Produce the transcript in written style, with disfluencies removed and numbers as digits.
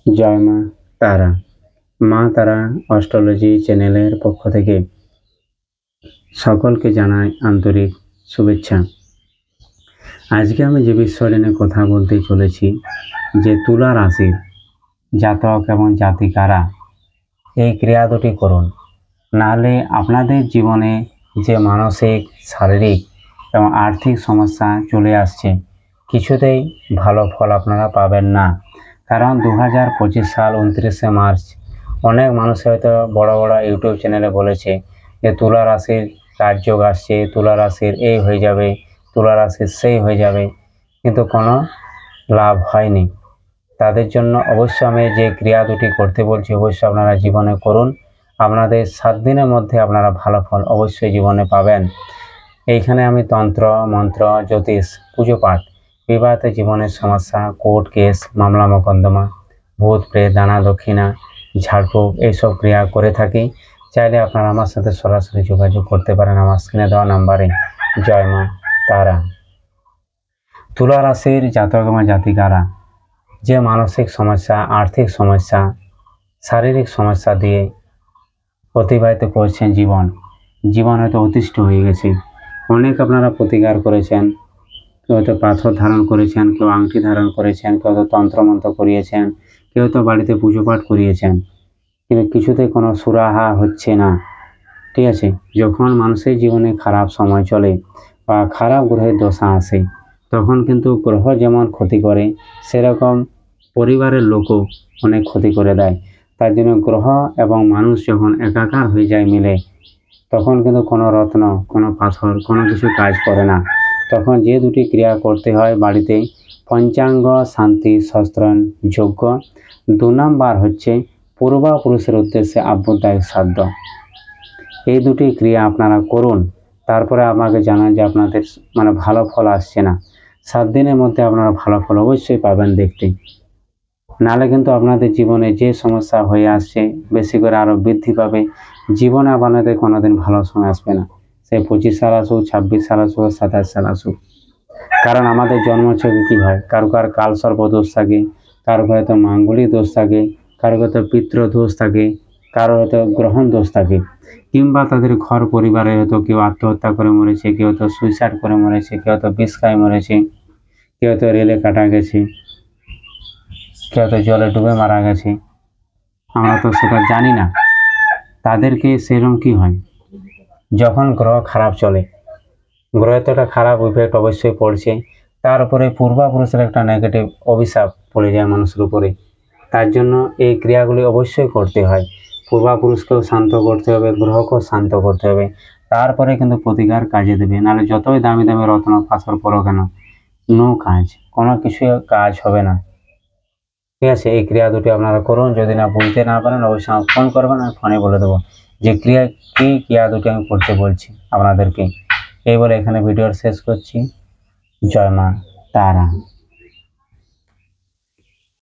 জয় মা তারা। মা তারা অস্ট্রোলজি চ্যানেলের পক্ষ থেকে সকলকে জানাই আন্তরিক শুভেচ্ছা। আজকে আমি যে বিষয় নিয়ে কথা বলতে চলেছি যে তুলা রাশির জাতক এবং জাতিকারা এই ক্রিয়া দুটি করুন, নাহলে আপনাদের জীবনে যে মানসিক, শারীরিক এবং আর্থিক সমস্যা চলে আসছে কিছুতেই ভালো ফল আপনারা পাবেন না। কারণ 2025 সাল 29শে মার্চ অনেক মানুষ হয়তো বড় বড় ইউটিউব চ্যানেলে বলেছে যে তুলা রাশির রাজযোগ আসছে, তুলা রাশির এই হয়ে যাবে, তুলা রাশির সেই হয়ে যাবে, কিন্তু কোনো লাভ হয়নি। তাদের জন্য অবশ্যই আমি যে ক্রিয়া দুটি করতে বলছি অবশ্যই আপনারা জীবনে করুন। আপনাদের 7 দিনের মধ্যে আপনারা ভালো ফল অবশ্যই জীবনে পাবেন। এইখানে আমি তন্ত্র, মন্ত্র, জ্যোতিষ, পুজো পাঠ, বিবাহিত জীবনের সমস্যা, কোর্ট কেস, মামলা মোকদ্দমা, ভূত প্রেত, দানা দক্ষিণা, ঝাড়ফুঁক এইসব ক্রিয়া করে থাকি। চাইলে আপনারা আমার সাথে সরাসরি যোগাযোগ করতে পারেন আমার স্ক্রিনে দেওয়া নাম্বারে। জয় মা তারা। তুলা রাশির জাতক এবং জাতিকারা যে মানসিক সমস্যা, আর্থিক সমস্যা, শারীরিক সমস্যা দিয়ে অতিবাহিত করছেন জীবন হয়তো অতিষ্ঠ হয়ে গেছে। অনেক আপনারা প্রতিকার করেছেন, কেউ হয়তো পাথর ধারণ করেছেন, কেউ আংটি ধারণ করেছেন, কেউ হয়তো তন্ত্রমন্ত্র করিয়েছেন, কেউ হয়তো বাড়িতে পুজো পাঠ করিয়েছেন, কিন্তু কিছুতেই কোনো সুরাহা হচ্ছে না। ঠিক আছে, যখন মানুষের জীবনে খারাপ সময় চলে বা খারাপ গ্রহের দশা আসে তখন কিন্তু গ্রহ যেমন ক্ষতি করে সেরকম পরিবারের লোকও অনেক ক্ষতি করে দেয়। তার জন্য গ্রহ এবং মানুষ যখন একাকার হয়ে যায় মিলে, তখন কিন্তু কোনো রত্ন, কোনো পাথর, কোনো কিছু কাজ করে না। তখন যে দুটি ক্রিয়া করতে হয় বাড়িতে, পঞ্চাঙ্গ শান্তি সস্ত্রণ যজ্ঞ, 2 নাম্বার হচ্ছে পূর্বপুরুষের উদ্দেশ্যে আবদ্ধ শ্রাদ্ধ। এই দুটি ক্রিয়া আপনারা করুন, তারপরে আমাকে জানান যে আপনাদের ভালো ফল আসছে না। 7 দিনের মধ্যে আপনারা ভালো ফল অবশ্যই পাবেন দেখতে। নাহলে কিন্তু আপনাদের জীবনে যে সমস্যা হয়ে আসছে বেশি করে আরও বৃদ্ধি পাবে। জীবনে আপনাদের কোনোদিন ভালো সময় আসবে না, সে 25 সাল আসুক, 26 সাল আসুক, 27 সাল আসুক। কারণ আমাদের জন্মছকে কী হয়, কারো কালসর্প দোষ থাকে, কারো হয়তো মাঙ্গলিক দোষ থাকে, কারো হয়তো পিতৃ দোষ থাকে, কারো হয়তো গ্রহণ দোষ থাকে, কিংবা তাদের ঘর পরিবারে হয়তো কেউ আত্মহত্যা করে মরেছে, কেউ হয়তো সুইসাইড করে মরেছে, কেউ হয়তো বিষ খায় মরেছে, কেউ হয়তো রেলে কাটা গেছে, কেউ হয়তো জলে ডুবে মারা গেছে। আমরা তো সেটা জানি না। তাদেরকে সেরকম কী হয়, যখন গ্রহ খারাপ চলে, গ্রহে তো একটা খারাপ ইফেক্ট অবশ্যই পড়ছে, তার উপরে পূর্বপুরুষের একটা নেগেটিভ অভিশাপ পড়ে যায় মানুষের উপরে। তার জন্য এই ক্রিয়াগুলি অবশ্যই করতে হয়। পূর্বপুরুষকেও শান্ত করতে হবে, গ্রহকেও শান্ত করতে হবে, তারপরে কিন্তু প্রতিকার কাজে দেবে। নাহলে যতই দামি দামি রত্ন পাথর পড়ো কেন, নো কাজ, কোনো কিছু কাজ হবে না। ঠিক আছে, এই ক্রিয়া দুটি আপনারা করুন। যদি না বুঝতে না পারেন অবশ্যই আমাকে ফোন করবেন, আমি ফোনে বলে দেবো যে ক্রিয়া দুটি আমি করতে বলছি আপনাদেরকে। এই বলে এখানে ভিডিওর শেষ করছি। জয় মা তারা।